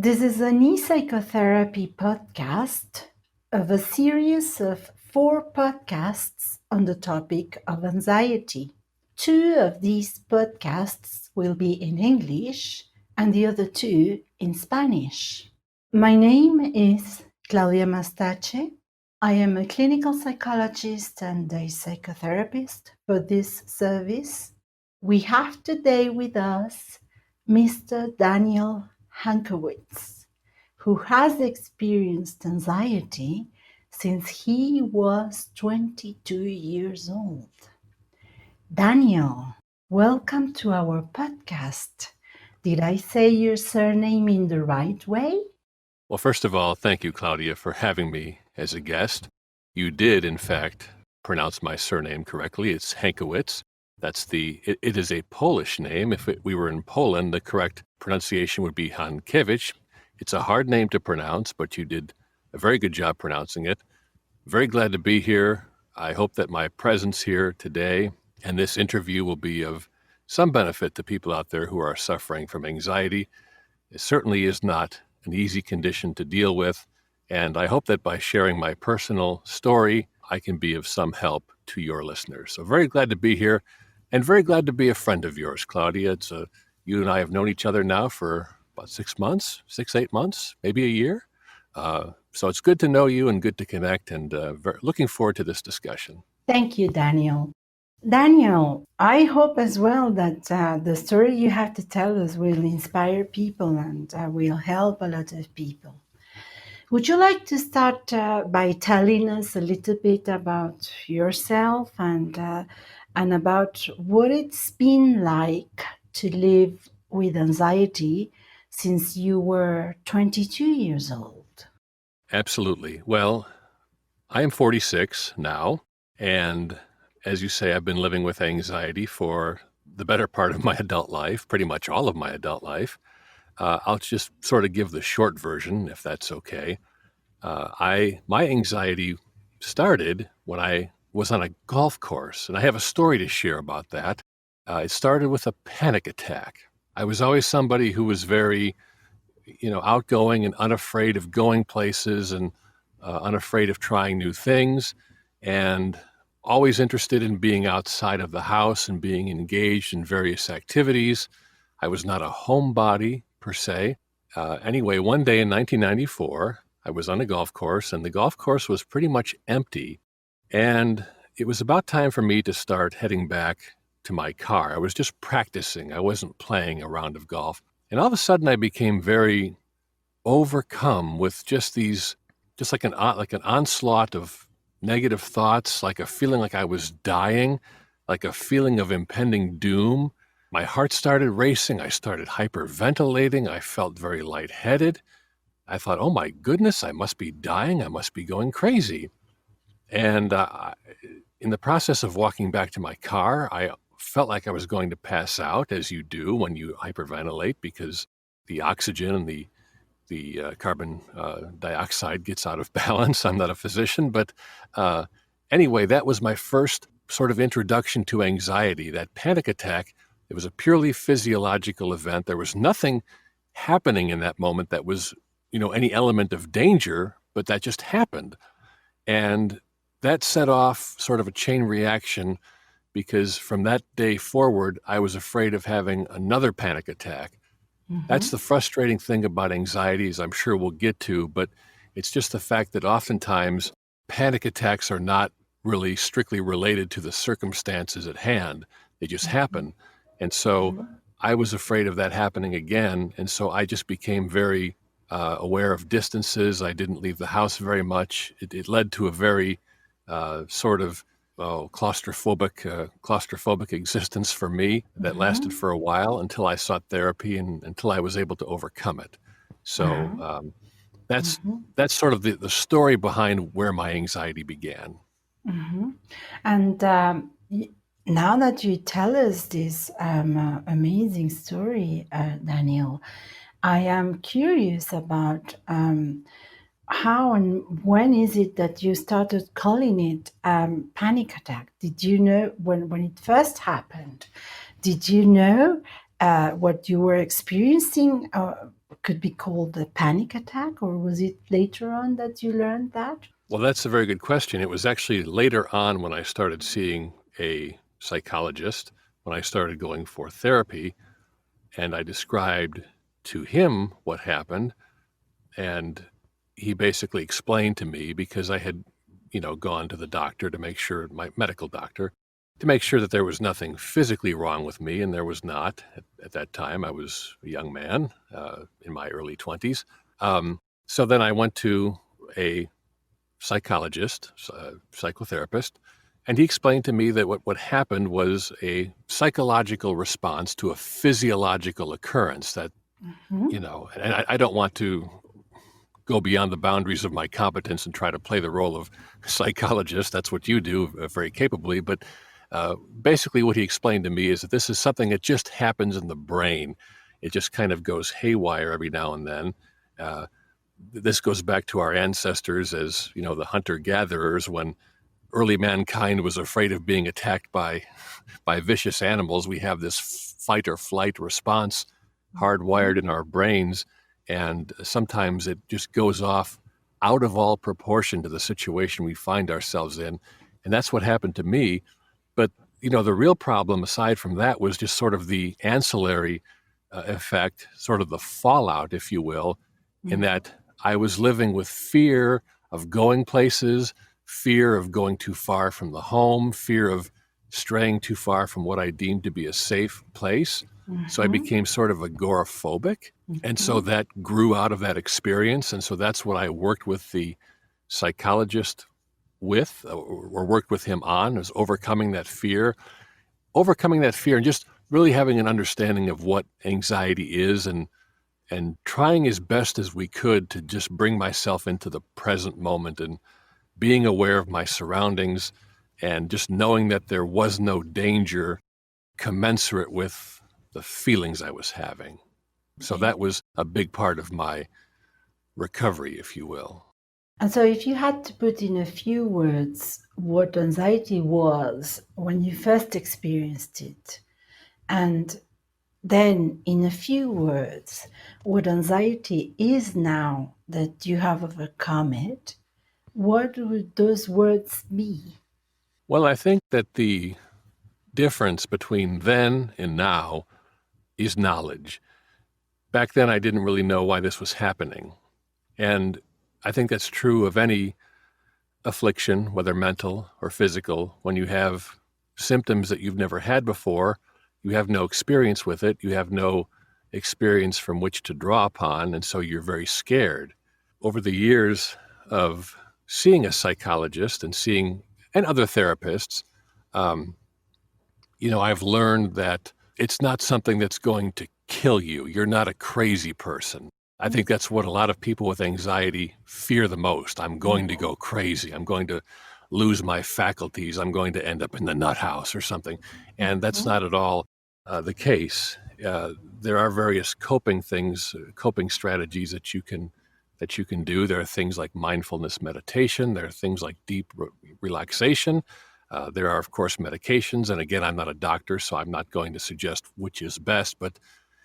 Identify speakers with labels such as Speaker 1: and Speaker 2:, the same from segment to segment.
Speaker 1: This is an e-Psychotherapy podcast of a series of 4 podcasts on the topic of anxiety. 2 of these podcasts will be in English and the other 2 in Spanish. My name is Claudia Mastache. I am a clinical psychologist and a psychotherapist for this service. We have today with us Mr. Daniel Hankiewicz, who has experienced anxiety since he was 22 years old. Daniel, welcome to our podcast. Did I say your surname in the right way?
Speaker 2: Well, first of all, thank you, Claudia, for having me as a guest. You did, in fact, pronounce my surname correctly. It's Hankiewicz. It is a Polish name. If we were in Poland, the correct pronunciation would be Hankiewicz. It's a hard name to pronounce, but you did a very good job pronouncing it. Very glad to be here. I hope that my presence here today and this interview will be of some benefit to people out there who are suffering from anxiety. It certainly is not an easy condition to deal with, and I hope that by sharing my personal story, I can be of some help to your listeners. So very glad to be here, and very glad to be a friend of yours, Claudia. You and I have known each other now for about 6 months, 8 months, maybe a year. So it's good to know you and good to connect, and looking forward to this discussion.
Speaker 1: Thank you, Daniel. Daniel, I hope as well that the story you have to tell us will inspire people and will help a lot of people. Would you like to start by telling us a little bit about yourself and about what it's been like to live with anxiety since you were 22 years old?
Speaker 2: Absolutely. Well, I am 46 now, and as you say, I've been living with anxiety for the better part of my adult life, pretty much all of my adult life. I'll just sort of give the short version, if that's okay. My anxiety started when I was on a golf course, and I have a story to share about that. It started with a panic attack. I was always somebody who was very, outgoing and unafraid of going places and unafraid of trying new things, and always interested in being outside of the house and being engaged in various activities. I was not a homebody per se. Anyway, one day in 1994, I was on a golf course, and the golf course was pretty much empty. And it was about time for me to start heading back to my car. I was just practicing. I wasn't playing a round of golf. And all of a sudden, I became very overcome with just like an onslaught of negative thoughts, like a feeling like I was dying, like a feeling of impending doom. My heart started racing. I started hyperventilating. I felt very lightheaded. I thought, oh my goodness, I must be dying. I must be going crazy. And in the process of walking back to my car, I felt like I was going to pass out, as you do when you hyperventilate, because the oxygen and the carbon dioxide gets out of balance. I'm not a physician, but anyway, that was my first sort of introduction to anxiety, that panic attack. It was a purely physiological event. There was nothing happening in that moment that was, any element of danger, but that just happened. And that set off sort of a chain reaction, because from that day forward, I was afraid of having another panic attack. Mm-hmm. That's the frustrating thing about anxiety, as I'm sure we'll get to, but it's just the fact that oftentimes panic attacks are not really strictly related to the circumstances at hand. They just happen. And so I was afraid of that happening again. And so I just became very aware of distances. I didn't leave the house very much. It led to a very sort of claustrophobic existence for me that lasted for a while until I sought therapy and until I was able to overcome it. So that's sort of the story behind where my anxiety began.
Speaker 1: Mm-hmm. And now that you tell us this amazing story, Daniel, I am curious about how and when is it that you started calling it panic attack? Did you know when it first happened? Did you know what you were experiencing could be called a panic attack, or was it later on that you learned that?
Speaker 2: Well, that's a very good question. It was actually later on when I started seeing a psychologist, when I started going for therapy, and I described to him what happened. And he basically explained to me, because I had, gone to the doctor to make sure, my medical doctor, to make sure that there was nothing physically wrong with me, and there was not. At that time, I was a young man in my early 20s. So then I went to a psychologist, psychotherapist, and he explained to me that what happened was a psychological response to a physiological occurrence that,
Speaker 1: Mhm.
Speaker 2: and I don't want to go beyond the boundaries of my competence and try to play the role of psychologist. That's what you do very capably. But basically what he explained to me is that this is something that just happens in the brain. It just kind of goes haywire every now and then. This goes back to our ancestors as, the hunter-gatherers, when early mankind was afraid of being attacked by vicious animals. We have this fight or flight response hardwired in our brains, and sometimes it just goes off out of all proportion to the situation we find ourselves in. And that's what happened to me. But, the real problem aside from that was just sort of the ancillary effect, sort of the fallout, if you will, in that I was living with fear of going places, fear of going too far from the home, fear of straying too far from what I deemed to be a safe place. So I became sort of agoraphobic. And so that grew out of that experience. And so that's what I worked with the psychologist with, or worked with him on, was overcoming that fear, and just really having an understanding of what anxiety is, and trying as best as we could to just bring myself into the present moment and being aware of my surroundings, and just knowing that there was no danger commensurate with the feelings I was having. So that was a big part of my recovery, if you will.
Speaker 1: And so, if you had to put in a few words what anxiety was when you first experienced it, and then in a few words what anxiety is now that you have overcome it, what would those words be?
Speaker 2: Well, I think that the difference between then and now is knowledge. Back then, I didn't really know why this was happening. And I think that's true of any affliction, whether mental or physical. When you have symptoms that you've never had before, you have no experience with it, you have no experience from which to draw upon, and so you're very scared. Over the years of seeing a psychologist and other therapists, I've learned that it's not something that's going to kill you. You're not a crazy person. I think that's what a lot of people with anxiety fear the most. I'm going to go crazy. I'm going to lose my faculties. I'm going to end up in the nut house or something. And that's not at all the case. There are various coping strategies that you can do. There are things like mindfulness meditation. There are things like deep relaxation. There are, of course, medications. And again, I'm not a doctor, so I'm not going to suggest which is best. But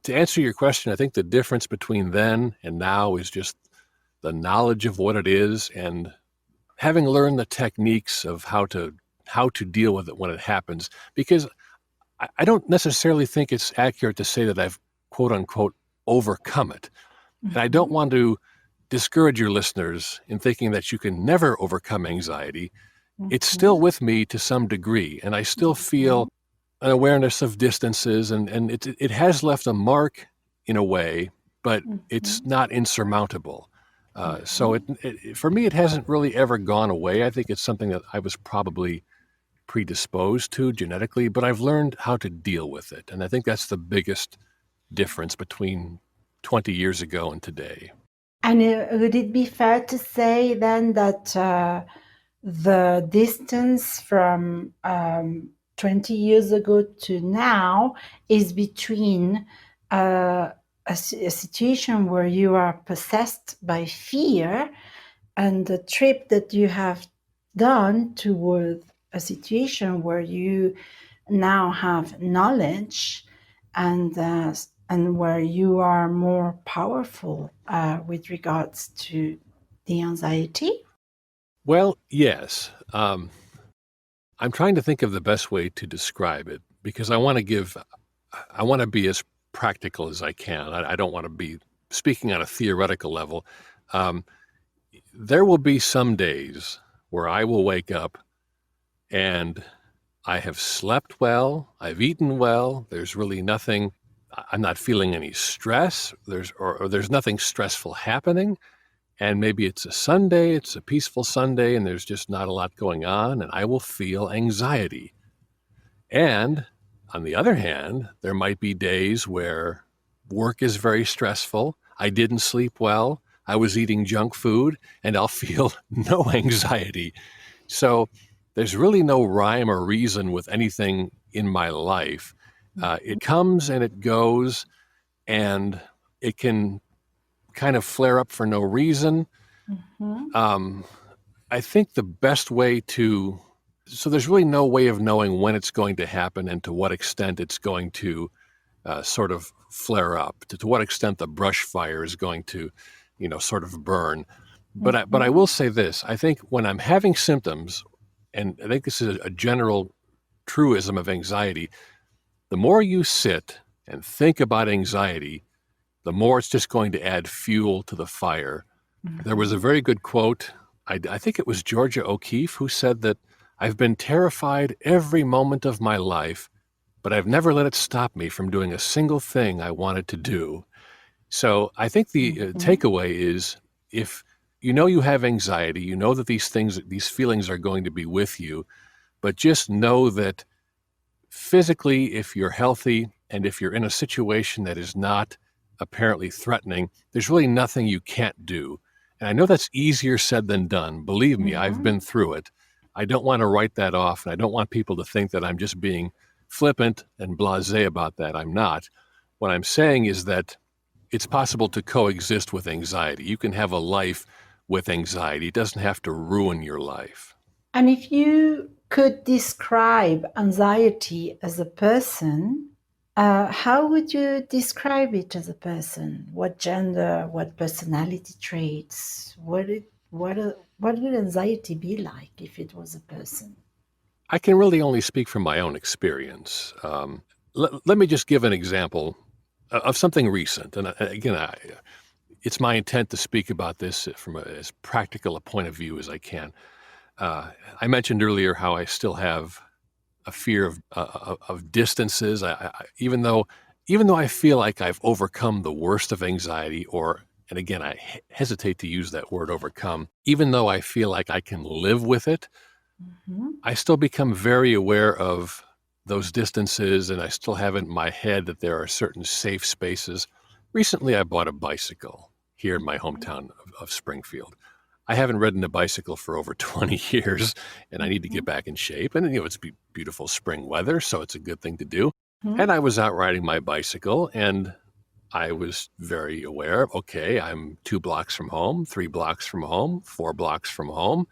Speaker 2: to answer your question, I think the difference between then and now is just the knowledge of what it is, and having learned the techniques of how to deal with it when it happens. Because I don't necessarily think it's accurate to say that I've, quote unquote, overcome it. And I don't want to discourage your listeners in thinking that you can never overcome anxiety. It's still with me to some degree, and I still feel an awareness of distances, and it has left a mark in a way, but it's not insurmountable. So for me, it hasn't really ever gone away. I think it's something that I was probably predisposed to genetically, but I've learned how to deal with it. And I think that's the biggest difference between 20 years ago and today.
Speaker 1: And would it be fair to say then that the distance from 20 years ago to now is between a situation where you are possessed by fear and the trip that you have done toward a situation where you now have knowledge and and where you are more powerful with regards to the anxiety?
Speaker 2: Well, yes. I'm trying to think of the best way to describe it because I want to be as practical as I can. I don't want to be speaking on a theoretical level. Um, there will be some days where I will wake up and I have slept well, I've eaten well, there's really nothing, I'm not feeling any stress, or there's nothing stressful happening. And maybe it's a Sunday, it's a peaceful Sunday, and there's just not a lot going on, and I will feel anxiety. And on the other hand, there might be days where work is very stressful, I didn't sleep well, I was eating junk food, and I'll feel no anxiety. So there's really no rhyme or reason with anything in my life. It comes and it goes, and it can kind of flare up for no reason. I think the best way so there's really no way of knowing when it's going to happen and to what extent it's going to sort of flare up, to what extent the brush fire is going to, sort of burn. But I will say this, I think when I'm having symptoms, and I think this is a general truism of anxiety, the more you sit and think about anxiety, the more it's just going to add fuel to the fire. There was a very good quote, I think it was Georgia O'Keeffe, who said that I've been terrified every moment of my life, but I've never let it stop me from doing a single thing I wanted to do. So I think the takeaway is, if you have anxiety, you know that these feelings are going to be with you, but just know that physically, if you're healthy and if you're in a situation that is not apparently threatening, there's really nothing you can't do. And I know that's easier said than done. Believe me, I've been through it. I don't want to write that off, and I don't want people to think that I'm just being flippant and blasé about that. I'm not. What I'm saying is that it's possible to coexist with anxiety. You can have a life with anxiety. It doesn't have to ruin your life.
Speaker 1: And if you could describe anxiety as a person, how would you describe it as a person? What gender, what personality traits? What would anxiety be like if it was a person?
Speaker 2: I can really only speak from my own experience. Let me just give an example of something recent. And again, it's my intent to speak about this from as practical a point of view as I can. I mentioned earlier how I still have a fear of distances. Even though I feel like I've overcome the worst of anxiety, and again, I hesitate to use that word overcome, even though I feel like I can live with it, I still become very aware of those distances, and I still have in my head that there are certain safe spaces. Recently, I bought a bicycle here in my hometown of Springfield. I haven't ridden a bicycle for over 20 years, and I need to get back in shape. And, it's beautiful spring weather, so it's a good thing to do. And I was out riding my bicycle, and I was very aware, okay, I'm 2 blocks from home, 3 blocks from home, 4 blocks from home.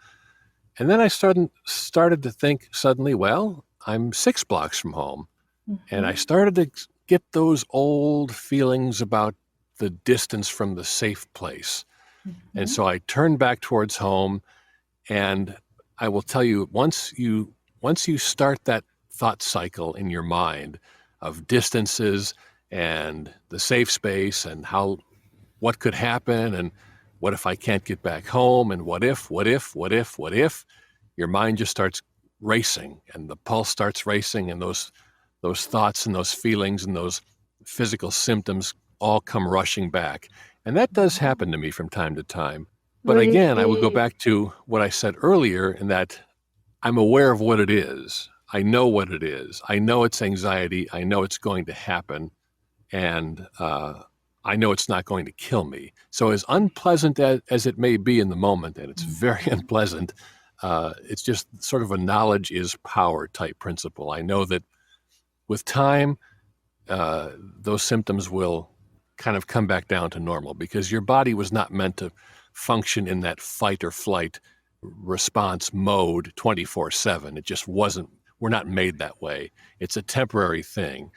Speaker 2: And then I started to think suddenly, well, I'm 6 blocks from home. And I started to get those old feelings about the distance from the safe place. And so I turned back towards home, and I will tell you, once you start that thought cycle in your mind of distances and the safe space and what could happen, and what if I can't get back home, and what if, your mind just starts racing, and the pulse starts racing, and those thoughts and those feelings and those physical symptoms all come rushing back. And that does happen to me from time to time. But again, I would go back to what I said earlier, in that I'm aware of what it is. I know what it is. I know it's anxiety. I know it's going to happen. And I know it's not going to kill me. So as unpleasant as it may be in the moment, and it's very unpleasant, it's just sort of a knowledge is power type principle. I know that with time, those symptoms will kind of come back down to normal, because your body was not meant to function in that fight or flight response mode 24/7. It just wasn't. We're not made that way. It's a temporary thing.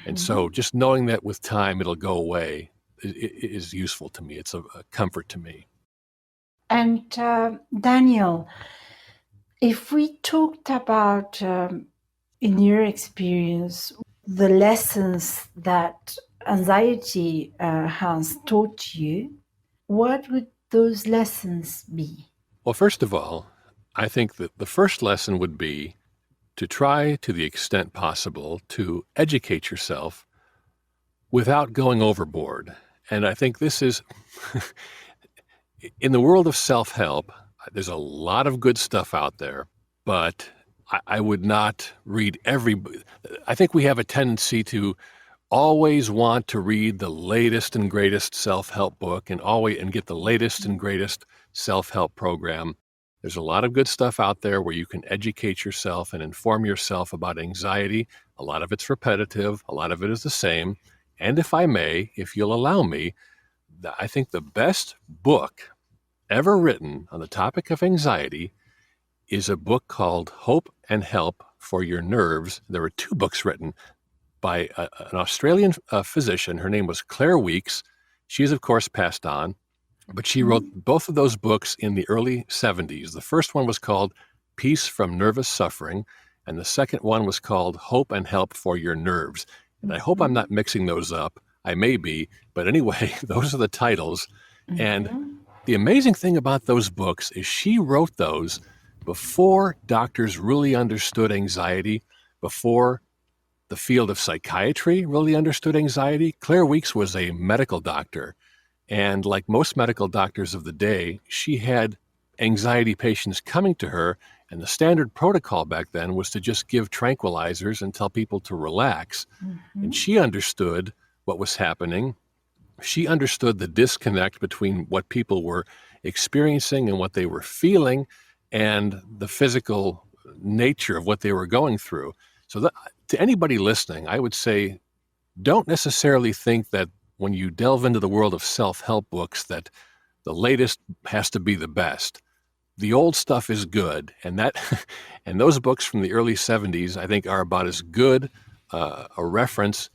Speaker 2: And so just knowing that with time it'll go away is useful to me. It's a comfort to me.
Speaker 1: And Daniel, if we talked about, in your experience, the lessons that anxiety has taught you, what would those lessons be?
Speaker 2: Well, first of all, I think that the first lesson would be to try to the extent possible to educate yourself without going overboard. And I think this is, in the world of self-help, there's a lot of good stuff out there, but I would not read I think we have a tendency to always want to read the latest and greatest self-help book and get the latest and greatest self-help program. There's a lot of good stuff out there where you can educate yourself and inform yourself about anxiety. A lot of it's repetitive. A lot of it is the same. And if I may, if you'll allow me, I think the best book ever written on the topic of anxiety is a book called Hope and Help for Your Nerves. There were two books written by an Australian physician. Her name was Claire Weekes. She is, of course, passed on, but she wrote both of those books in the early 70s. The first one was called Peace from Nervous Suffering, and the second one was called Hope and Help for Your Nerves. And I hope I'm not mixing those up. I may be, but anyway, those are the titles. And the amazing thing about those books is she wrote those before doctors really understood anxiety, before the field of psychiatry really understood anxiety. Claire Weekes was a medical doctor, and like most medical doctors of the day, she had anxiety patients coming to her, and the standard protocol back then was to just give tranquilizers and tell people to relax. And she understood what was happening. She understood the disconnect between what people were experiencing and what they were feeling and the physical nature of what they were going through. So to anybody listening, I would say, don't necessarily think that when you delve into the world of self-help books that the latest has to be the best. The old stuff is good, and those books from the early 70s, I think, are about as good a reference.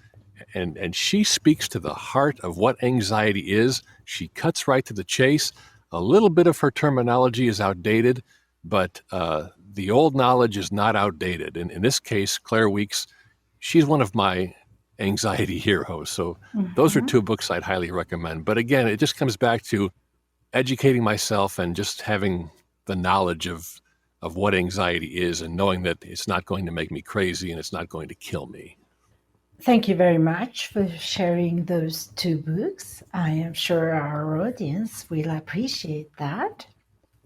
Speaker 2: And she speaks to the heart of what anxiety is. She cuts right to the chase. A little bit of her terminology is outdated, but the old knowledge is not outdated. And in this case, Claire Weekes, she's one of my anxiety heroes. So those are two books I'd highly recommend. But again, it just comes back to educating myself and just having the knowledge of what anxiety is and knowing that it's not going to make me crazy and it's not going to kill me.
Speaker 1: Thank you very much for sharing those two books. I am sure our audience will appreciate that.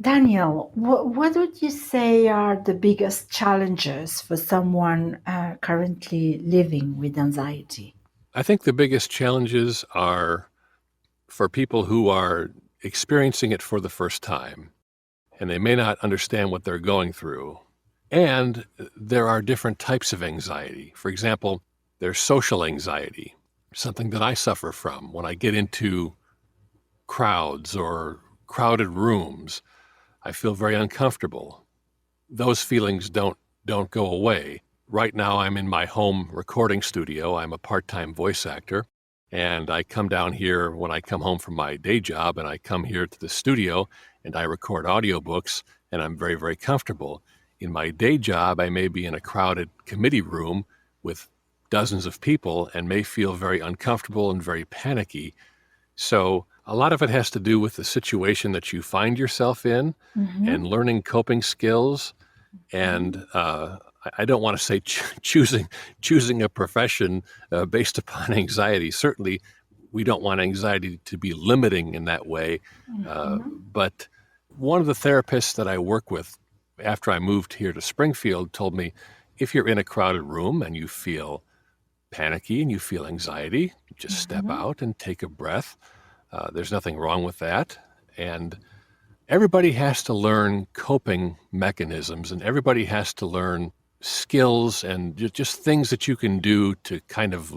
Speaker 1: Daniel, what would you say are the biggest challenges for someone currently living with anxiety?
Speaker 2: I think the biggest challenges are for people who are experiencing it for the first time, and they may not understand what they're going through. And there are different types of anxiety. For example, there's social anxiety, something that I suffer from when I get into crowds or crowded rooms. I feel very uncomfortable. Those feelings don't go away. Right now, I'm in my home recording studio. I'm a part-time voice actor, and I come down here when I come home from my day job, and I come here to the studio, and I record audiobooks, and I'm very, very comfortable. In my day job, I may be in a crowded committee room with dozens of people and may feel very uncomfortable and very panicky. So a lot of it has to do with the situation that you find yourself in and learning coping skills. And I don't want to say choosing a profession based upon anxiety. Certainly, we don't want anxiety to be limiting in that way. But one of the therapists that I work with after I moved here to Springfield told me, if you're in a crowded room and you feel panicky and you feel anxiety, just step out and take a breath. There's nothing wrong with that. And everybody has to learn coping mechanisms, and everybody has to learn skills and just things that you can do to kind of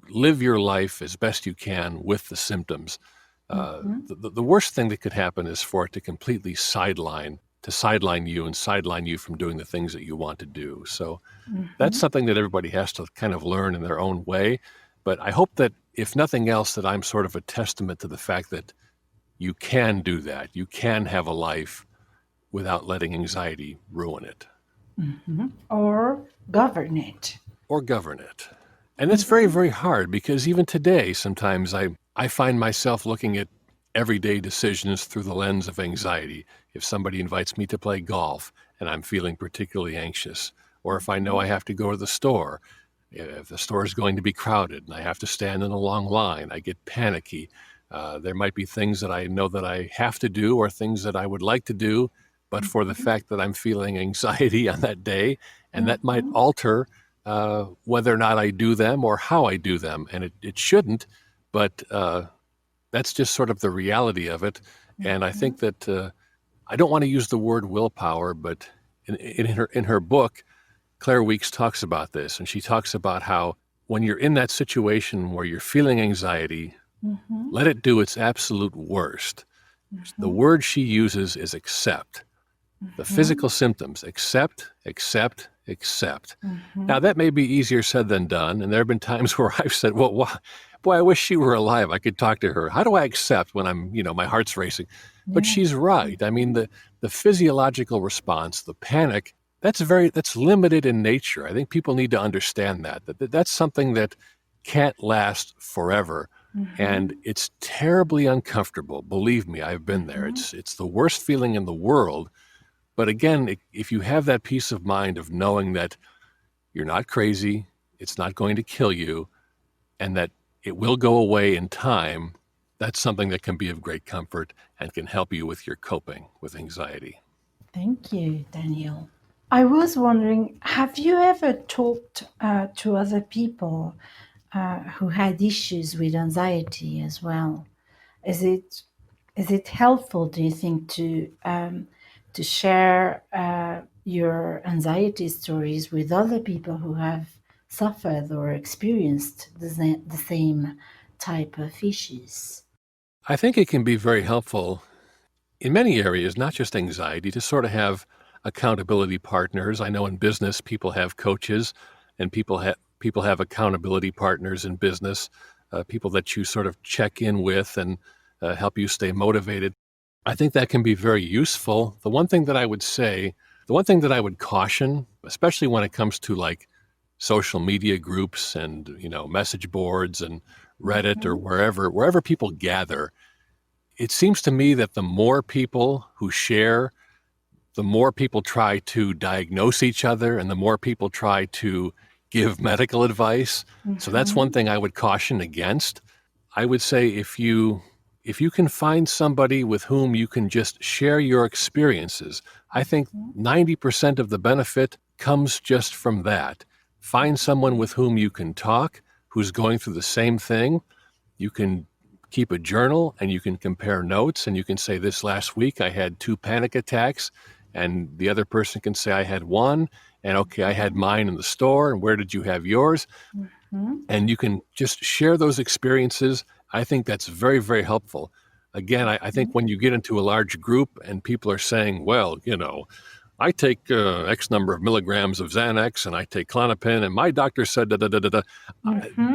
Speaker 2: live your life as best you can with the symptoms. The worst thing that could happen is for it to completely sideline sideline you and sideline you from doing the things that you want to do. So that's
Speaker 1: Mhm.
Speaker 2: something that everybody has to kind of learn in their own way. But I hope that, if nothing else, that I'm sort of a testament to the fact that you can do that. You can have a life without letting anxiety ruin it
Speaker 1: Or govern it.
Speaker 2: or govern it. And that's very, very hard, because even today, sometimes I find myself looking at everyday decisions through the lens of anxiety. If somebody invites me to play golf and I'm feeling particularly anxious, or if I know I have to go to the store, if the store is going to be crowded and I have to stand in a long line, I get panicky. There might be things that I know that I have to do, or things that I would like to do, but for the fact that I'm feeling anxiety on that day, and that might alter whether or not I do them or how I do them. And it shouldn't, but that's just sort of the reality of it. And I think that I don't want to use the word willpower, but in her book, Claire Weeks talks about this, and she talks about how when you're in that situation where you're feeling anxiety, let it do its absolute worst. The word she uses is accept. The physical symptoms, accept, accept, accept. Now, that may be easier said than done, and there have been times where I've said, well, boy, I wish she were alive. I could talk to her. How do I accept when I'm, my heart's racing? But she's right. I mean, the physiological response, the panic, that's limited in nature. I think people need to understand that's something that can't last forever. And it's terribly uncomfortable. Believe me, I've been there. It's the worst feeling in the world. But again, if you have that peace of mind of knowing that you're not crazy, it's not going to kill you, and that it will go away in time, that's something that can be of great comfort and can help you with your coping with anxiety.
Speaker 1: Thank you, Daniel. I was wondering, have you ever talked to other people who had issues with anxiety as well? Is it helpful, do you think, to share your anxiety stories with other people who have suffered or experienced the same type of issues?
Speaker 2: I think it can be very helpful in many areas, not just anxiety, to sort of have accountability partners. I know in business, people have coaches, and people have accountability partners in business, people that you sort of check in with and help you stay motivated. I think that can be very useful. The one thing that I would caution, especially when it comes to like social media groups and, message boards and Reddit or wherever people gather, it seems to me that the more people who share, the more people try to diagnose each other, and the more people try to give medical advice. So that's one thing I would caution against. I would say if you can find somebody with whom you can just share your experiences, I think 90% of the benefit comes just from that. Find someone with whom you can talk, who's going through the same thing. You can keep a journal and you can compare notes, and you can say, this last week I had 2 panic attacks, and the other person can say, I had 1, and okay, I had mine in the store, and where did you have yours? And you can just share those experiences. I think that's very, very helpful. Again, I think when you get into a large group and people are saying, well, I take X number of milligrams of Xanax and I take Klonopin and my doctor said da-da-da-da-da,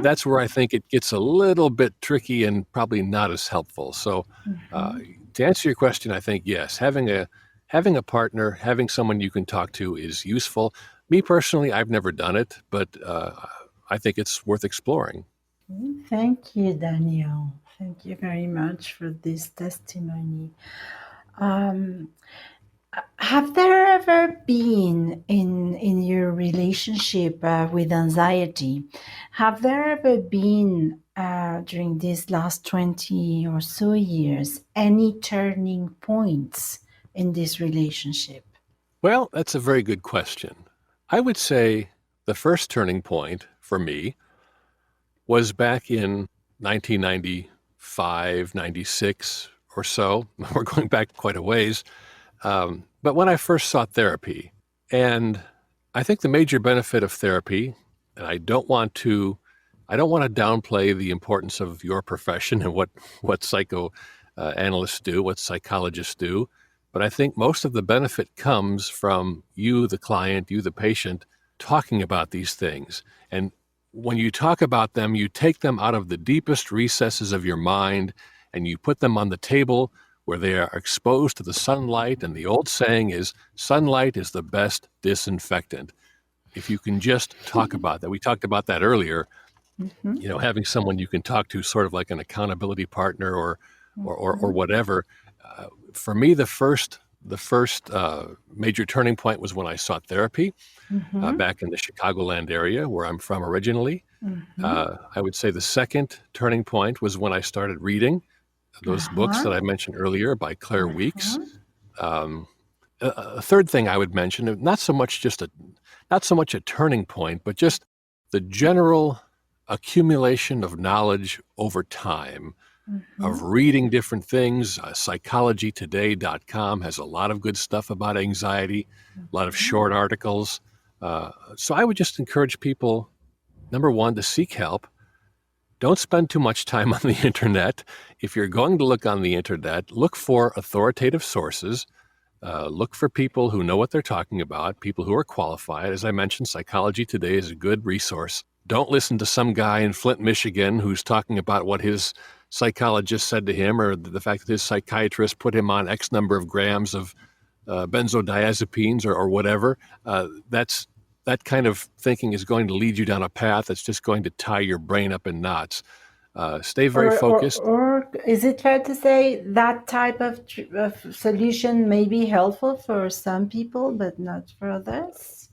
Speaker 2: that's where I think it gets a little bit tricky and probably not as helpful. So to answer your question, I think, yes, having a partner, having someone you can talk to is useful. Me personally, I've never done it, but I think it's worth exploring.
Speaker 1: Thank you, Daniel. Thank you very much for this testimony. Have there ever been in your relationship with anxiety? Have there ever been during these last 20 or so years any turning points in this relationship?
Speaker 2: Well, that's a very good question. I would say the first turning point for me was back in 1995, 96 or so. We're going back quite a ways. But when I first sought therapy, and I think the major benefit of therapy, and I don't want to downplay the importance of your profession and what psychoanalysts do, what psychologists do, But I think most of the benefit comes from you, the client, you, the patient, talking about these things. And when you talk about them, you take them out of the deepest recesses of your mind and you put them on the table where they are exposed to the sunlight. And the old saying is, sunlight is the best disinfectant. If you can just talk about that, we talked about that earlier, having someone you can talk to, sort of like an accountability partner or whatever. For me, the first major turning point was when I sought therapy back in the Chicagoland area, where I'm from originally. I would say the second turning point was when I started reading those books that I mentioned earlier by Claire Weeks. A third thing I would mention, not so much a turning point, but just the general accumulation of knowledge over time, of reading different things. Psychologytoday.com has a lot of good stuff about anxiety, a lot of short articles. So I would just encourage people, number one, to seek help. Don't spend too much time on the internet. If you're going to look on the internet, look for authoritative sources. Look for people who know what they're talking about, people who are qualified. As I mentioned, Psychology Today is a good resource. Don't listen to some guy in Flint, Michigan, who's talking about what his psychologist said to him, or the fact that his psychiatrist put him on X number of grams of benzodiazepines or whatever. That kind of thinking is going to lead you down a path that's just going to tie your brain up in knots. Stay very focused.
Speaker 1: Or is it fair to say that type of solution may be helpful for some people, but not for others?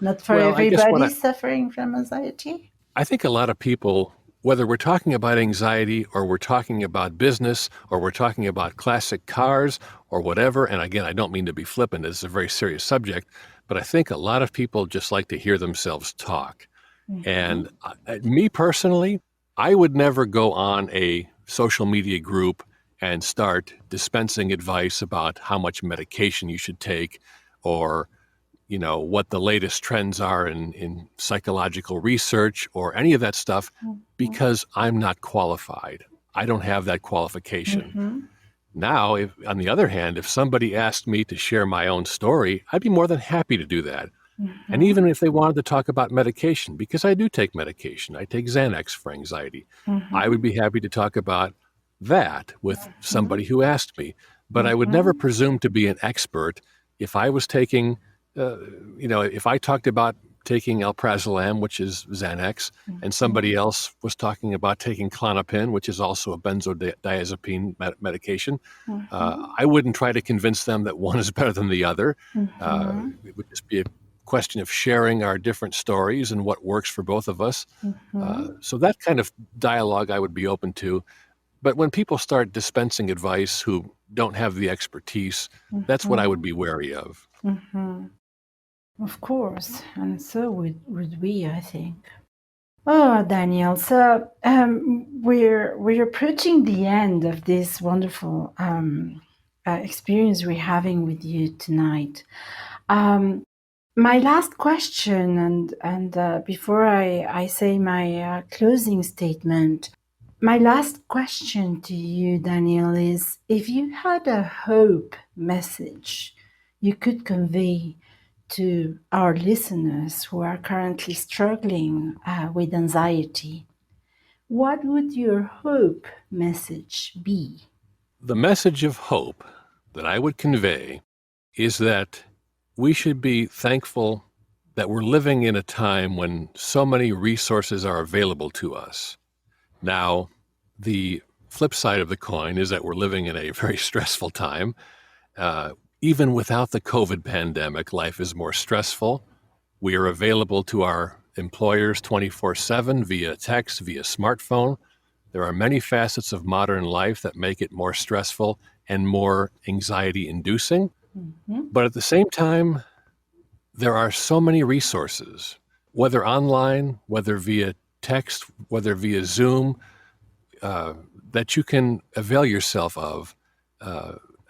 Speaker 1: Not for everybody suffering from anxiety?
Speaker 2: I think a lot of people, whether we're talking about anxiety or we're talking about business or we're talking about classic cars or whatever, and again, I don't mean to be flippant, it's a very serious subject, but I think a lot of people just like to hear themselves talk. And me personally, I would never go on a social media group and start dispensing advice about how much medication you should take or what the latest trends are in psychological research or any of that stuff, because I'm not qualified. I don't have that qualification. Now, on the other hand, if somebody asked me to share my own story, I'd be more than happy to do that. And even if they wanted to talk about medication, because I do take medication, I take Xanax for anxiety, I would be happy to talk about that with somebody who asked me. But I would never presume to be an expert if I was taking if I talked about taking alprazolam, which is Xanax, and somebody else was talking about taking Klonopin, which is also a benzodiazepine medication, I wouldn't try to convince them that one is better than the other. It would just be a question of sharing our different stories and what works for both of us. So that kind of dialogue I would be open to. But when people start dispensing advice who don't have the expertise, that's what I would be wary of.
Speaker 1: Of course, and so would we, I think. Oh, Daniel, so we're approaching the end of this wonderful experience we're having with you tonight. My last question, and before I say my closing statement, my last question to you, Daniel, is if you had a hope message you could convey to our listeners who are currently struggling with anxiety, what would your hope message be?
Speaker 2: The message of hope that I would convey is that we should be thankful that we're living in a time when so many resources are available to us. Now, the flip side of the coin is that we're living in a very stressful time. Even without the COVID pandemic, life is more stressful. We are available to our employers 24/7 via text, via smartphone. There are many facets of modern life that make it more stressful and more anxiety-inducing. But at the same time, there are so many resources, whether online, whether via text, whether via Zoom, that you can avail yourself of.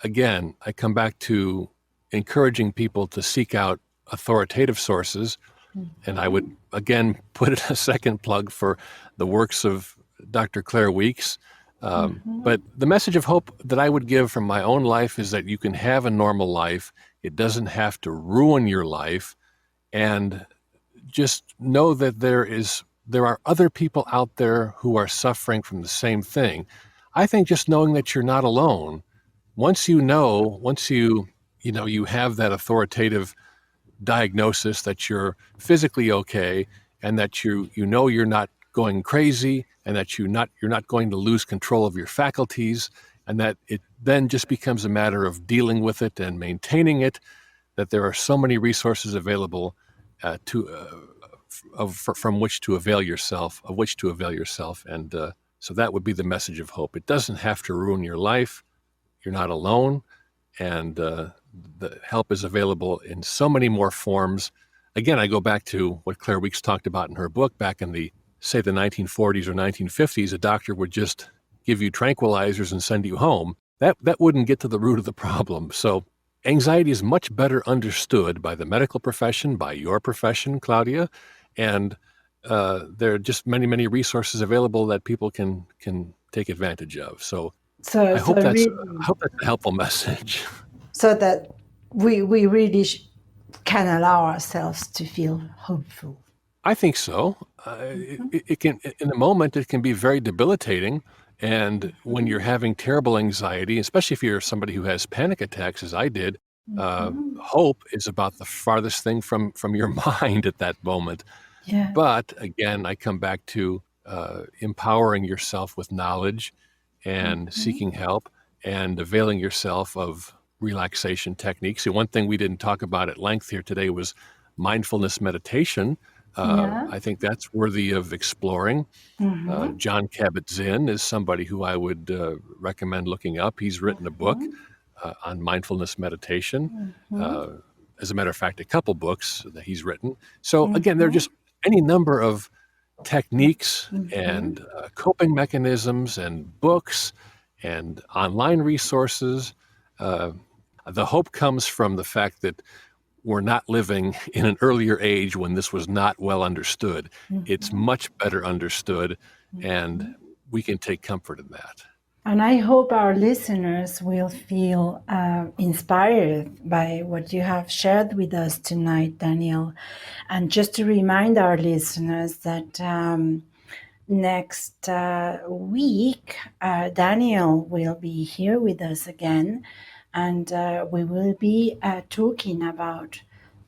Speaker 2: Again, I come back to encouraging people to seek out authoritative sources. And I would, again, put a second plug for the works of Dr. Claire Weeks. But the message of hope that I would give from my own life is that you can have a normal life. It doesn't have to ruin your life. And just know that there are other people out there who are suffering from the same thing. I think just knowing that you're not alone, once you have that authoritative diagnosis that you're physically okay and that you're not going crazy and that you're not going to lose control of your faculties, and that it then just becomes a matter of dealing with it and maintaining it, that there are so many resources available from which to avail yourself, and so that would be the message of hope. It doesn't have to ruin your life. You're not alone, and the help is available in so many more forms. Again, I go back to what Claire Weeks talked about in her book. Back in the 1940s or 1950s, a doctor would just give you tranquilizers and send you home. That wouldn't get to the root of the problem. So anxiety is much better understood by the medical profession, by your profession, Claudia, and there are just many, many resources available that people can take advantage of. So I hope that's a helpful message.
Speaker 1: So that we really can allow ourselves to feel hopeful.
Speaker 2: I think so. It can, in a moment, it can be very debilitating. And when you're having terrible anxiety, especially if you're somebody who has panic attacks, as I did, hope is about the farthest thing from your mind at that moment.
Speaker 1: Yeah.
Speaker 2: But again, I come back to empowering yourself with knowledge and seeking help and availing yourself of relaxation techniques. So one thing we didn't talk about at length here today was mindfulness meditation. I think that's worthy of exploring. John Kabat-Zinn is somebody who I would recommend looking up. He's written a book on mindfulness meditation. As a matter of fact, a couple books that he's written. So again, there are just any number of techniques and coping mechanisms and books and online resources. The hope comes from the fact that we're not living in an earlier age when this was not well understood. It's much better understood, and we can take comfort in that.
Speaker 1: And I hope our listeners will feel inspired by what you have shared with us tonight, Daniel. And just to remind our listeners that next week, Daniel will be here with us again. And we will be talking about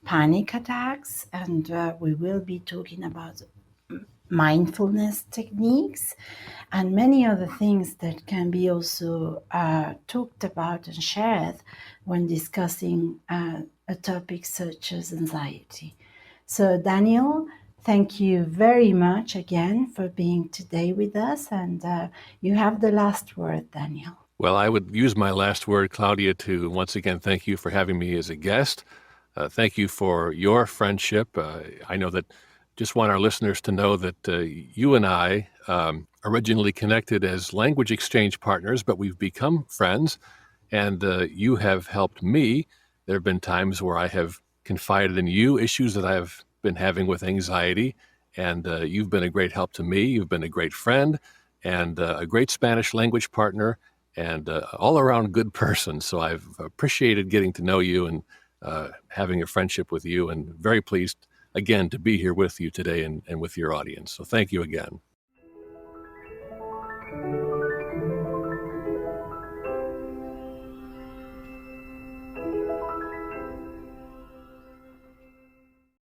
Speaker 1: panic attacks, and we will be talking about mindfulness techniques and many other things that can be also talked about and shared when discussing a topic such as anxiety. So, Daniel, thank you very much again for being today with us, and you have the last word, Daniel.
Speaker 2: Well, I would use my last word, Claudia, to once again thank you for having me as a guest. Thank you for your friendship. I know that just want our listeners to know that you and I originally connected as language exchange partners, but we've become friends, and you have helped me. There have been times where I have confided in you issues that I've been having with anxiety, and you've been a great help to me. You've been a great friend and a great Spanish language partner, and all-around good person. So I've appreciated getting to know you and having a friendship with you, and very pleased, again, to be here with you today and with your audience. So thank you again.